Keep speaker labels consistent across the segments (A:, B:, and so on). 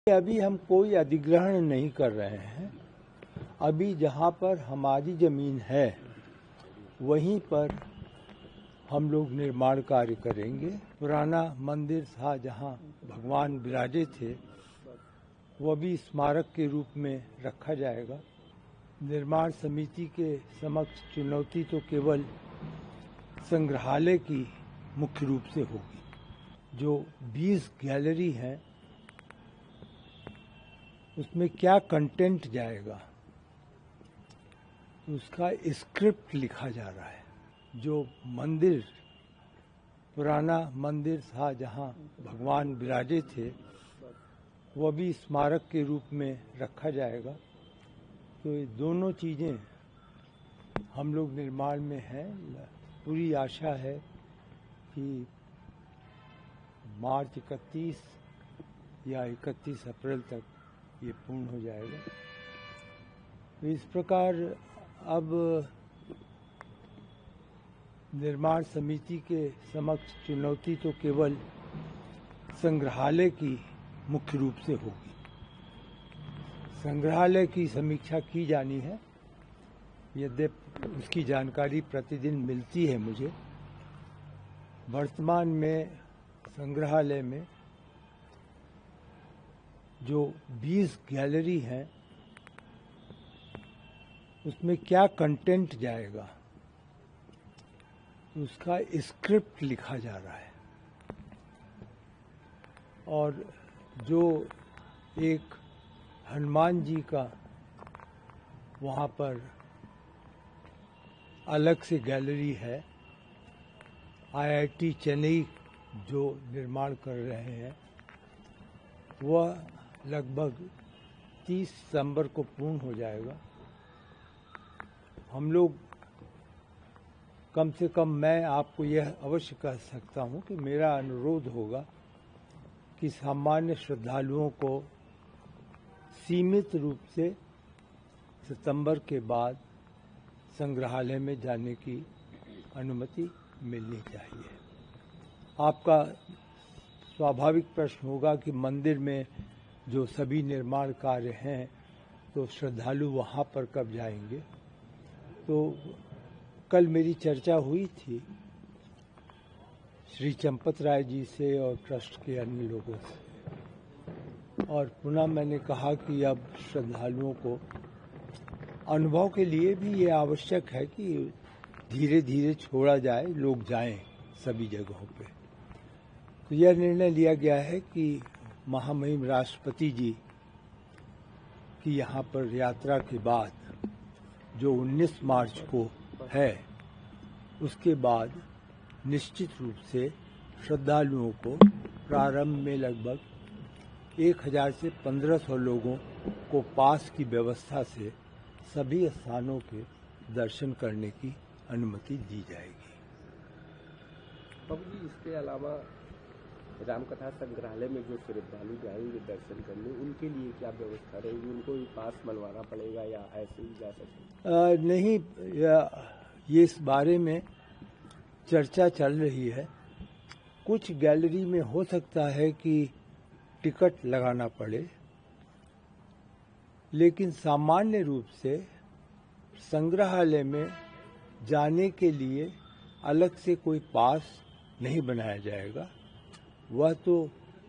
A: अभी हम कोई अधिग्रहण नहीं कर रहे हैं। अभी जहाँ पर हमारी जमीन है वहीं पर हम लोग निर्माण कार्य करेंगे। पुराना मंदिर था जहाँ भगवान विराजे थे, वह भी स्मारक के रूप में रखा जाएगा। निर्माण समिति के समक्ष चुनौती तो केवल संग्रहालय की मुख्य रूप से होगी। जो 20 गैलरी हैं उसमें क्या कंटेंट जाएगा उसका स्क्रिप्ट लिखा जा रहा है। जो मंदिर पुराना मंदिर था जहाँ भगवान विराजे थे, वह भी स्मारक के रूप में रखा जाएगा। तो ये दोनों चीज़ें हम लोग निर्माण में हैं। पूरी आशा है कि मार्च 31 या 31 अप्रैल तक ये पूर्ण हो जाएगा। तो इस प्रकार अब निर्माण समिति के समक्ष चुनौती तो केवल संग्रहालय की मुख्य रूप से होगी। संग्रहालय की समीक्षा की जानी है, यद्यपि उसकी जानकारी प्रतिदिन मिलती है मुझे। वर्तमान में संग्रहालय में जो 20 गैलरी हैं उसमें क्या कंटेंट जाएगा उसका स्क्रिप्ट लिखा जा रहा है। और जो एक हनुमान जी का वहाँ पर अलग से गैलरी है, IIT चेन्नई जो निर्माण कर रहे हैं, वह लगभग 30 सितंबर को पूर्ण हो जाएगा। हम लोग कम से कम मैं आपको यह अवश्य कह सकता हूं कि मेरा अनुरोध होगा कि सामान्य श्रद्धालुओं को सीमित रूप से सितंबर के बाद संग्रहालय में जाने की अनुमति मिलनी चाहिए। आपका स्वाभाविक प्रश्न होगा कि मंदिर में जो सभी निर्माण कार्य हैं तो श्रद्धालु वहाँ पर कब जाएंगे। तो कल मेरी चर्चा हुई थी श्री चंपत राय जी से और ट्रस्ट के अन्य लोगों से, और पुनः मैंने कहा कि अब श्रद्धालुओं को अनुभव के लिए भी ये आवश्यक है कि धीरे धीरे छोड़ा जाए, लोग जाएं सभी जगहों पे। तो यह निर्णय लिया गया है कि महामहिम राष्ट्रपति जी की यहाँ पर यात्रा के बाद जो 19 मार्च को है, उसके बाद निश्चित रूप से श्रद्धालुओं को प्रारंभ में लगभग 1000 से 1500 लोगों को पास की व्यवस्था से सभी स्थानों के दर्शन करने की अनुमति दी जाएगी।
B: बाबू जी, इसके अलावा रामकथा संग्रहालय में जो श्रद्धालु जाएंगे दर्शन करने, उनके लिए क्या व्यवस्था रहेगी? उनको भी पास बनवाना पड़ेगा या ऐसे ही जा सकते?
A: नहीं, ये इस बारे में चर्चा चल रही है। कुछ गैलरी में हो सकता है कि टिकट लगाना पड़े, लेकिन सामान्य रूप से संग्रहालय में जाने के लिए अलग से कोई पास नहीं बनाया जाएगा, वह तो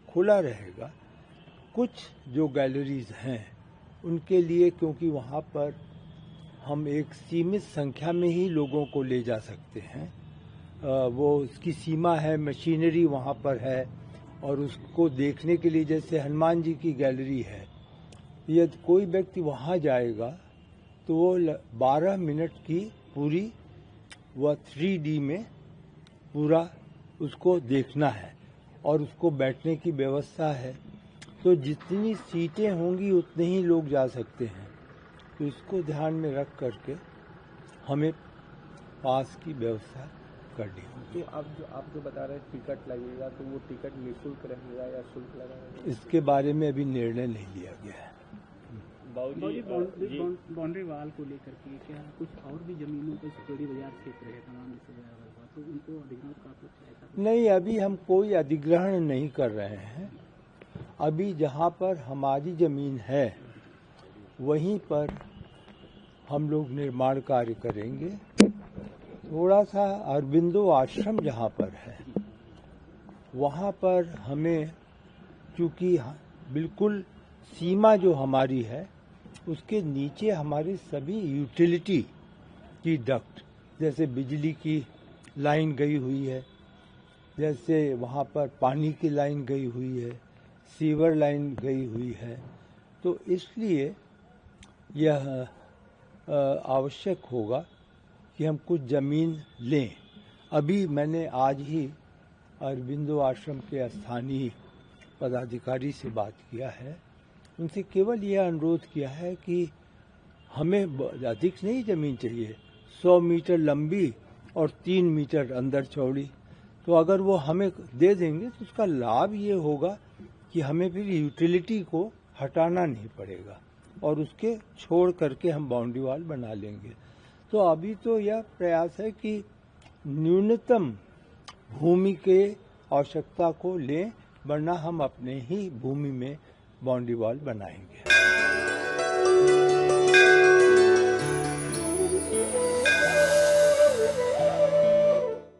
A: खुला रहेगा। कुछ जो गैलरीज हैं उनके लिए, क्योंकि वहाँ पर हम एक सीमित संख्या में ही लोगों को ले जा सकते हैं, वो उसकी सीमा है, मशीनरी वहाँ पर है, और उसको देखने के लिए जैसे हनुमान जी की गैलरी है, यदि कोई व्यक्ति वहाँ जाएगा तो वो 12 मिनट की पूरी वह 3D में पूरा उसको देखना है और उसको बैठने की व्यवस्था है। तो जितनी सीटें होंगी उतने ही लोग जा सकते हैं। तो इसको ध्यान में रख करके हमें पास की व्यवस्था करनी होगी।
B: तो आप जो बता रहे हैं टिकट लगेगा, तो वो टिकट निःशुल्क रहेगा या शुल्क लगेगा?
A: इसके बारे में अभी निर्णय नहीं लिया गया है।
C: बाउंड्री वाल को लेकर के क्या कुछ और भी जमीनों पर चोरी बाजार क्षेत्र है तमाम, तो उनको अधिग्रहण का कुछ ऐसा?
A: नहीं, अभी हम कोई अधिग्रहण नहीं कर रहे हैं। अभी जहाँ पर हमारी जमीन है वहीं पर हम लोग निर्माण कार्य करेंगे। थोड़ा सा अरबिंदो आश्रम जहाँ पर है वहाँ पर हमें, चूँकि बिल्कुल सीमा जो हमारी है उसके नीचे हमारी सभी यूटिलिटी की डक्ट, जैसे बिजली की लाइन गई हुई है, जैसे वहाँ पर पानी की लाइन गई हुई है, सीवर लाइन गई हुई है, तो इसलिए यह आवश्यक होगा कि हम कुछ ज़मीन लें। अभी मैंने आज ही अरबिंदो आश्रम के स्थानीय पदाधिकारी से बात किया है, उनसे केवल यह अनुरोध किया है कि हमें अधिक नहीं ज़मीन चाहिए, 100 मीटर लंबी और 3 मीटर अंदर चौड़ी। तो अगर वो हमें दे देंगे तो उसका लाभ ये होगा कि हमें फिर यूटिलिटी को हटाना नहीं पड़ेगा और उसके छोड़ करके हम बाउंड्री वॉल बना लेंगे। तो अभी तो यह प्रयास है कि न्यूनतम भूमि के आवश्यकता को लें, वरना हम अपने ही भूमि में बाउंड्री वॉल बनाएंगे।